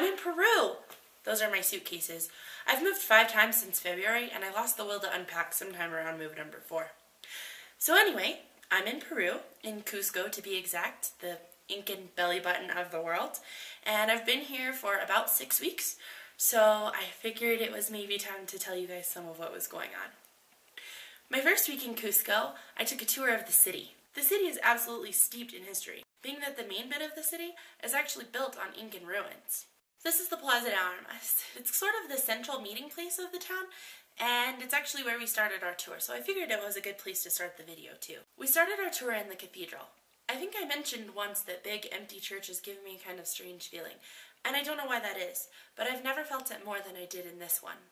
I'm in Peru! Those are my suitcases. I've moved 5 times since February, and I lost the will to unpack sometime around move number 4. So anyway, I'm in Peru, in Cusco to be exact, the Incan belly button of the world, and I've been here for about 6 weeks, so I figured it was maybe time to tell you guys some of what was going on. My first week in Cusco, I took a tour of the city. The city is absolutely steeped in history, being that the main bit of the city is actually built on Incan ruins. This is the Plaza de Armas. It's sort of the central meeting place of the town, and it's actually where we started our tour, so I figured it was a good place to start the video too. We started our tour in the cathedral. I think I mentioned once that big empty churches give me a kind of strange feeling, and I don't know why that is, but I've never felt it more than I did in this one.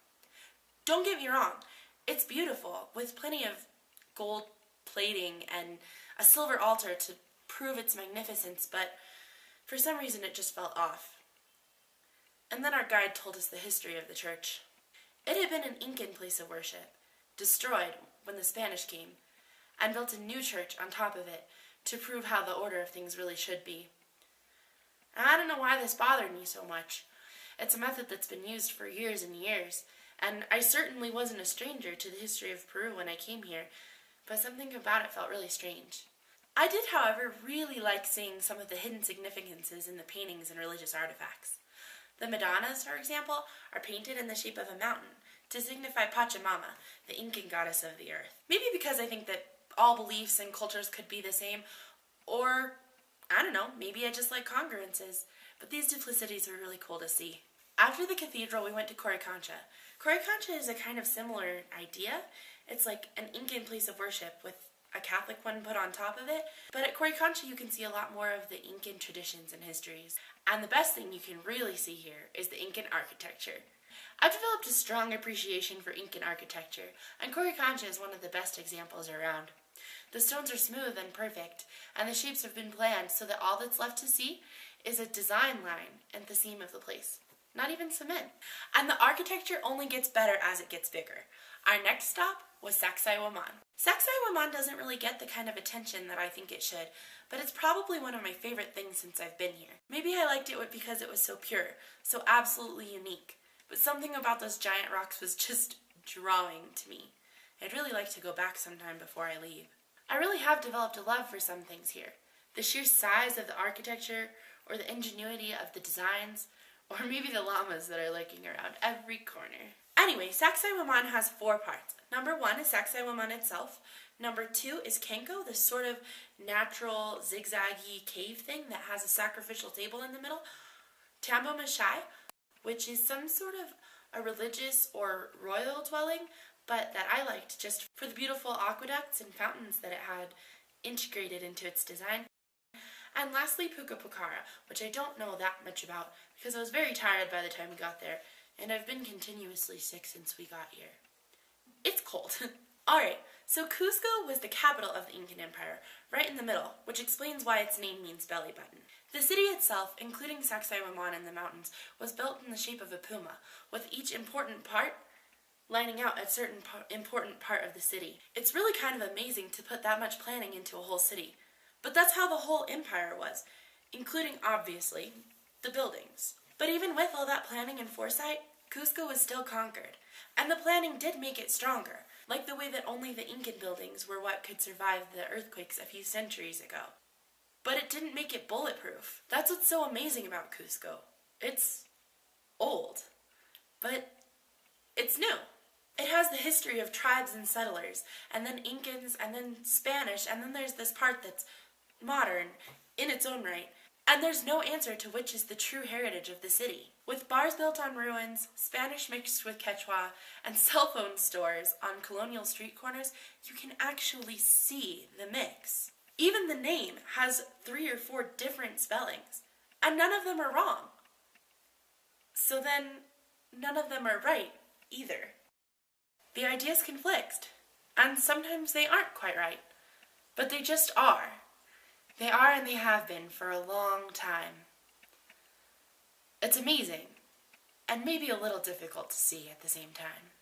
Don't get me wrong, it's beautiful, with plenty of gold plating and a silver altar to prove its magnificence, but for some reason it just felt off. And then our guide told us the history of the church. It had been an Incan place of worship, destroyed when the Spanish came, and built a new church on top of it to prove how the order of things really should be. And I don't know why this bothered me so much. It's a method that's been used for years and years, and I certainly wasn't a stranger to the history of Peru when I came here, but something about it felt really strange. I did, however, really like seeing some of the hidden significances in the paintings and religious artifacts. The Madonnas, for example, are painted in the shape of a mountain to signify Pachamama, the Incan goddess of the earth. Maybe because I think that all beliefs and cultures could be the same, or, I don't know, maybe I just like congruences, but these duplicities were really cool to see. After the cathedral, we went to Coricancha. Coricancha is a kind of similar idea. It's like an Incan place of worship with a Catholic one put on top of it, but at Coricancha you can see a lot more of the Incan traditions and histories, and the best thing you can really see here is the Incan architecture. I've developed a strong appreciation for Incan architecture, and Coricancha is one of the best examples around. The stones are smooth and perfect, and the shapes have been planned so that all that's left to see is a design line and the seam of the place. Not even cement. And the architecture only gets better as it gets bigger. Our next stop was Sacsayhuaman. Sacsayhuaman doesn't really get the kind of attention that I think it should, but it's probably one of my favorite things since I've been here. Maybe I liked it because it was so pure, so absolutely unique, but something about those giant rocks was just drawing to me. I'd really like to go back sometime before I leave. I really have developed a love for some things here. The sheer size of the architecture, or the ingenuity of the designs, or maybe the llamas that are lurking around every corner. Anyway, Sacsayhuaman has 4 parts. Number 1 is Sacsayhuaman itself. Number 2 is Kenko, this sort of natural zigzaggy cave thing that has a sacrificial table in the middle. Tambo Mashai, which is some sort of a religious or royal dwelling, but that I liked just for the beautiful aqueducts and fountains that it had integrated into its design. And lastly, Puka Pukara, which I don't know that much about because I was very tired by the time we got there, and I've been continuously sick since we got here. It's cold. Alright, so Cusco was the capital of the Incan Empire, right in the middle, which explains why its name means belly button. The city itself, including Sacsayhuaman in the mountains, was built in the shape of a puma, with each important part lining out a certain important part of the city. It's really kind of amazing to put that much planning into a whole city. But that's how the whole empire was, including, obviously, the buildings. But even with all that planning and foresight, Cusco was still conquered, and the planning did make it stronger, like the way that only the Incan buildings were what could survive the earthquakes a few centuries ago. But it didn't make it bulletproof. That's what's so amazing about Cusco. It's old, but it's new. It has the history of tribes and settlers, and then Incans, and then Spanish, and then there's this part that's modern in its own right. And there's no answer to which is the true heritage of the city. With bars built on ruins, Spanish mixed with Quechua, and cell phone stores on colonial street corners, you can actually see the mix. Even the name has 3 or 4 different spellings, and none of them are wrong. So then, none of them are right either. The ideas conflict, and sometimes they aren't quite right, but they just are. They are and they have been for a long time. It's amazing, and maybe a little difficult to see at the same time.